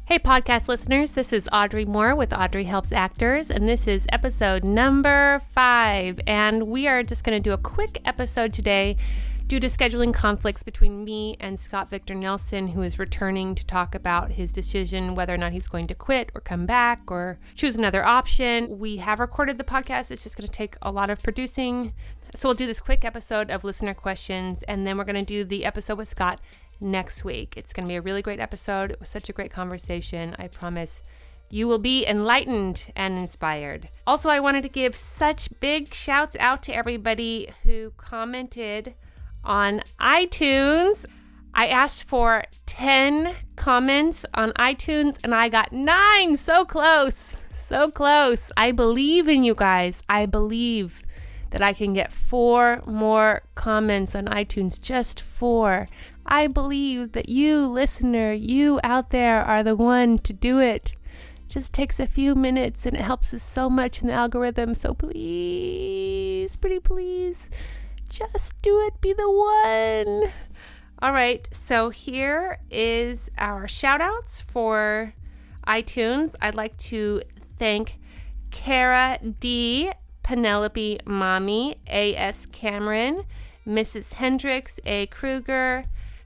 Hey podcast listeners, this is Audrey Moore with Audrey Helps Actors, and this is episode number 5, and we are just going to do a quick episode today due to scheduling conflicts between me and Scott Victor Nelson, who is returning to talk about his decision whether or not he's going to quit or come back or choose another option. We have recorded the podcast. It's just going to take a lot of producing, so we'll do this quick episode of listener questions, and then we're going to do the episode with Scott next week. It's going to be a really great episode. It was such a great conversation. I promise you will be enlightened and inspired. Also, I wanted to give such big shouts out to everybody who commented on iTunes. I asked for 10 comments on iTunes and I got 9. So close. So close. I believe in you guys. I believe that I can get 4 more comments on iTunes, just 4. I believe that you, listener, you out there are the one to do it. Just takes a few minutes and it helps us so much in the algorithm. So please, pretty please, just do it. Be the one. All right. So here is our shout outs for iTunes. I'd like to thank Kara D, Penelope Mommy, A.S. Cameron, Mrs. Hendricks, A. Kruger,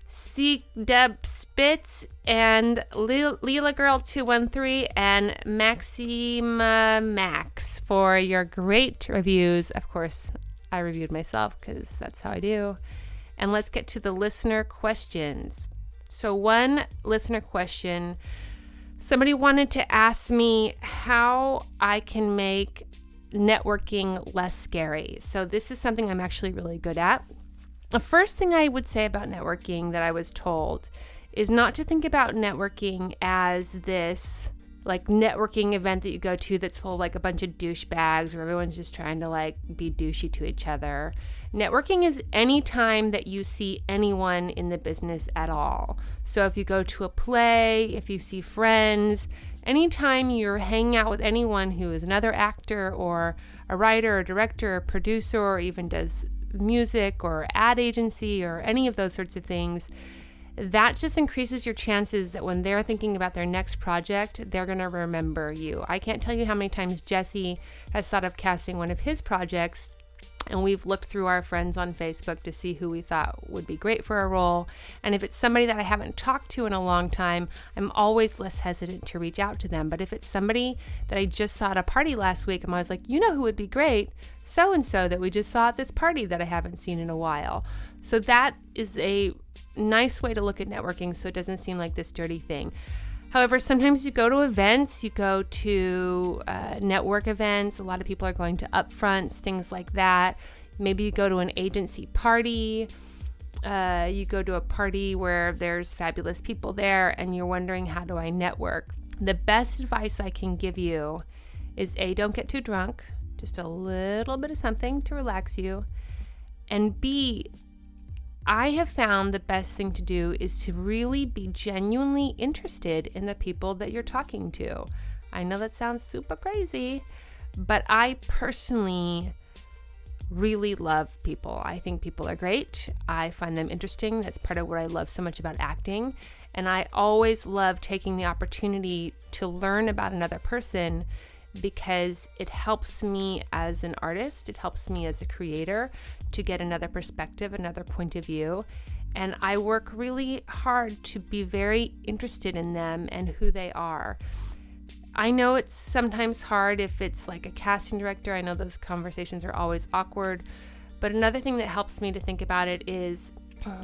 C. Deb Spitz, and Leela Girl 213, and Maxima Max for your great reviews. Of course, I reviewed myself because that's how I do. And let's get to the listener questions. So one listener question, somebody wanted to ask me how I can make networking less scary. So this is something I'm actually really good at. The first thing I would say about networking that I was told is not to think about networking as this like networking event that you go to that's full of like a bunch of douchebags where everyone's just trying to like be douchey to each other. Networking is any time that you see anyone in the business at all. So if you go to a play, if you see friends, anytime you're hanging out with anyone who is another actor or a writer or director or producer or even does music or ad agency or any of those sorts of things, that just increases your chances that when they're thinking about their next project, they're going to remember you. I can't tell you how many times Jesse has thought of casting one of his projects, and we've looked through our friends on Facebook to see who we thought would be great for a role. And if it's somebody that I haven't talked to in a long time, I'm always less hesitant to reach out to them. But if it's somebody that I just saw at a party last week, I'm always like, you know who would be great? So-and-so that we just saw at this party that I haven't seen in a while. So that is a nice way to look at networking so it doesn't seem like this dirty thing. However, sometimes you go to events, you go to network events. A lot of people are going to upfronts, things like that. Maybe you go to an agency party. You go to a party where there's fabulous people there and you're wondering, how do I network? The best advice I can give you is A, don't get too drunk, just a little bit of something to relax you. And B, I have found the best thing to do is to really be genuinely interested in the people that you're talking to. I know that sounds super crazy, but I personally really love people. I think people are great. I find them interesting. That's part of what I love so much about acting. And I always love taking the opportunity to learn about another person because it helps me as an artist, it helps me as a creator to get another perspective, another point of view. And I work really hard to be very interested in them and who they are. I know it's sometimes hard if it's like a casting director. I know those conversations are always awkward. But another thing that helps me to think about it is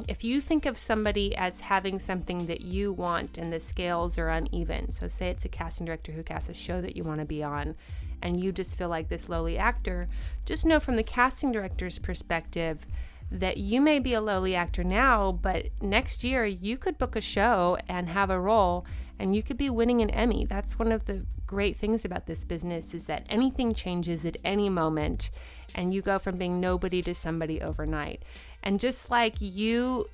if you think of somebody as having something that you want and the scales are uneven, so say it's a casting director who casts a show that you want to be on and you just feel like this lowly actor, just know from the casting director's perspective that you may be a lowly actor now, but next year you could book a show and have a role and you could be winning an Emmy. That's one of the great things about this business is that anything changes at any moment and you go from being nobody to somebody overnight. And just like you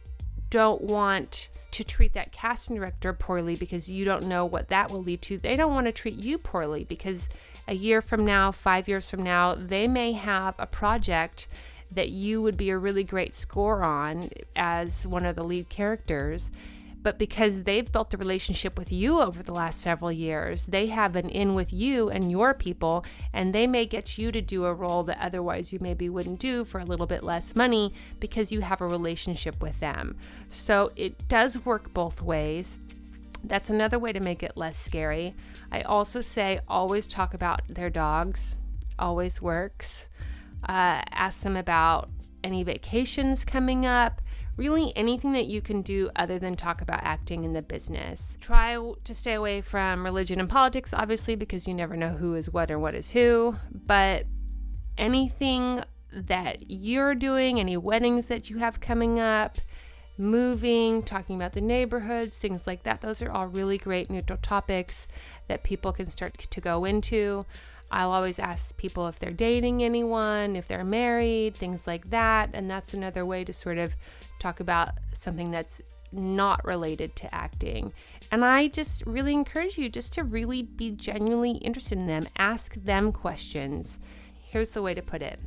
don't want to treat that casting director poorly because you don't know what that will lead to, they don't want to treat you poorly because a year from now, 5 years from now, they may have a project that you would be a really great score on as one of the lead characters, But because they've built a relationship with you over the last several years, they have an in with you and your people, and they may get you to do a role that otherwise you maybe wouldn't do for a little bit less money because you have a relationship with them. So it does work both ways. That's another way to make it less scary. I also say always talk about their dogs. Always works. Ask them about any vacations coming up. Really anything that you can do other than talk about acting in the business. Try to stay away from religion and politics, obviously, because you never know who is what or what is who. But anything that you're doing, any weddings that you have coming up, moving, talking about the neighborhoods, things like that, those are all really great neutral topics that people can start to go into. I'll always ask people if they're dating anyone, if they're married, things like that. And that's another way to sort of talk about something that's not related to acting. And I just really encourage you just to really be genuinely interested in them. Ask them questions. Here's the way to put it.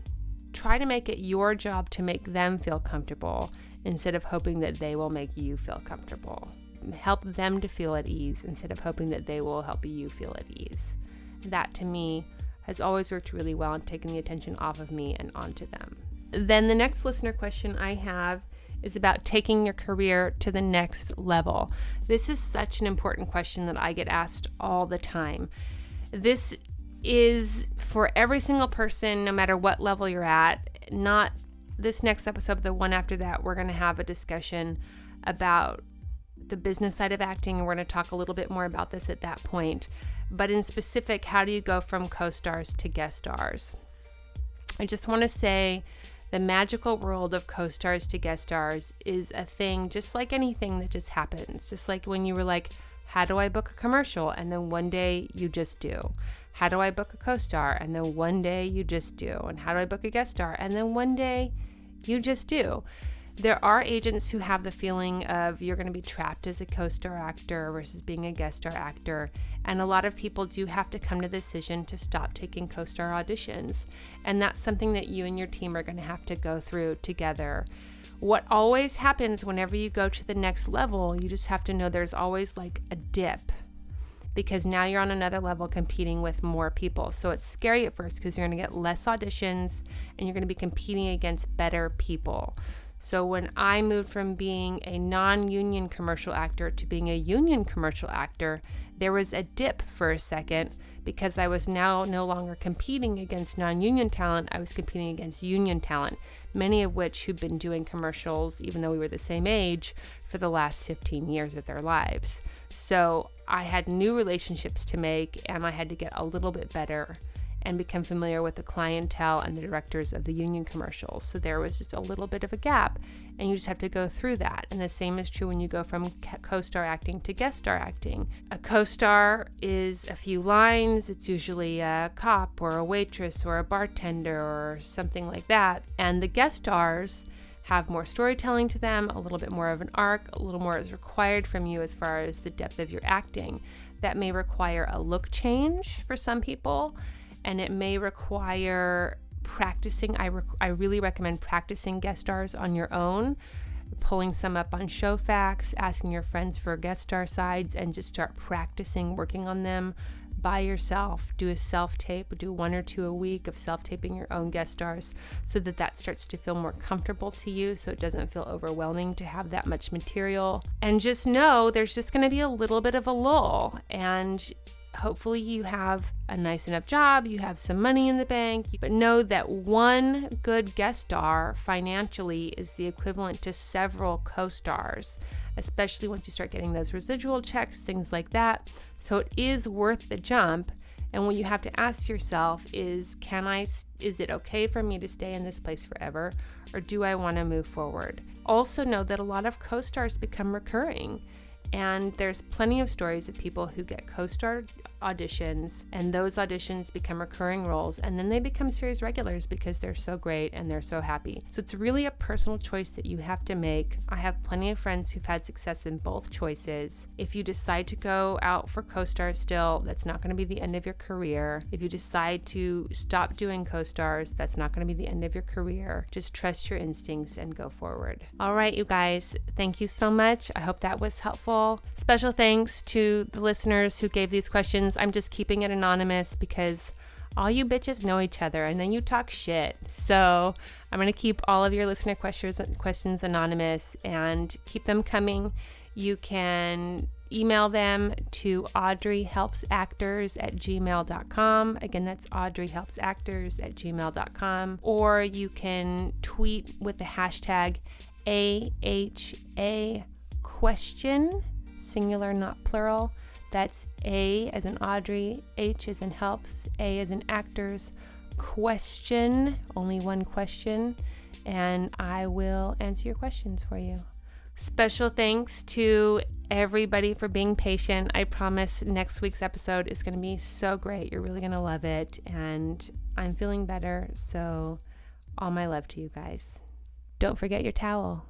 Try to make it your job to make them feel comfortable instead of hoping that they will make you feel comfortable. Help them to feel at ease instead of hoping that they will help you feel at ease. That to me has always worked really well and taken the attention off of me and onto them. Then the next listener question I have is about taking your career to the next level. This is such an important question that I get asked all the time. This is for every single person, no matter what level you're at. Not this next episode, but the one after that, we're going to have a discussion about the business side of acting, and we're going to talk a little bit more about this at that point. But in specific, how do you go from co-stars to guest stars? I just want to say the magical world of co-stars to guest stars is a thing just like anything that just happens. Just like when you were like, how do I book a commercial? And then one day you just do. How do I book a co-star? And then one day you just do. And how do I book a guest star? And then one day you just do. There are agents who have the feeling of you're going to be trapped as a co-star actor versus being a guest star actor. And a lot of people do have to come to the decision to stop taking co-star auditions. And that's something that you and your team are going to have to go through together. What always happens whenever you go to the next level, you just have to know there's always like a dip, because now you're on another level competing with more people. So it's scary at first because you're going to get less auditions and you're going to be competing against better people. So when I moved from being a non-union commercial actor to being a union commercial actor, there was a dip for a second because I was now no longer competing against non-union talent. I was competing against union talent, many of which who'd been doing commercials, even though we were the same age, for the last 15 years of their lives. So I had new relationships to make, and I had to get a little bit better and become familiar with the clientele and the directors of the union commercials. So there was just a little bit of a gap, and you just have to go through that. And the same is true when you go from co-star acting to guest star acting. A co-star is a few lines. It's usually a cop or a waitress or a bartender or something like that. And the guest stars have more storytelling to them, a little bit more of an arc, a little more is required from you as far as the depth of your acting. That may require a look change for some people, and it may require practicing. I really recommend practicing guest stars on your own, pulling some up on Showfax, asking your friends for guest star sides, and just start practicing working on them by yourself. Do a self-tape, do 1 or 2 a week of self-taping your own guest stars so that starts to feel more comfortable to you, so it doesn't feel overwhelming to have that much material. And just know there's just going to be a little bit of a lull, and hopefully you have a nice enough job, you have some money in the bank, but know that one good guest star financially is the equivalent to several co-stars, especially once you start getting those residual checks, things like that. So it is worth the jump. And what you have to ask yourself is it okay for me to stay in this place forever, or do I want to move forward? Also know that a lot of co-stars become recurring. And there's plenty of stories of people who get co-star auditions, and those auditions become recurring roles, and then they become series regulars because they're so great and they're so happy. So it's really a personal choice that you have to make. I have plenty of friends who've had success in both choices. If you decide to go out for co-stars still, that's not going to be the end of your career. If you decide to stop doing co-stars, that's not going to be the end of your career. Just trust your instincts and go forward. All right, you guys, thank you so much. I hope that was helpful. Special thanks to the listeners who gave these questions. I'm just keeping it anonymous because all you bitches know each other and then you talk shit. So I'm going to keep all of your listener questions anonymous and keep them coming. You can email them to audreyhelpsactors@gmail.com. Again, that's audreyhelpsactors@gmail.com. Or you can tweet with the hashtag AHA question, singular, not plural. That's A as in Audrey, H as in helps, A as in actors, question, only one question, and I will answer your questions for you. Special thanks to everybody for being patient. I promise next week's episode is going to be so great. You're really going to love it, and I'm feeling better, so all my love to you guys. Don't forget your towel.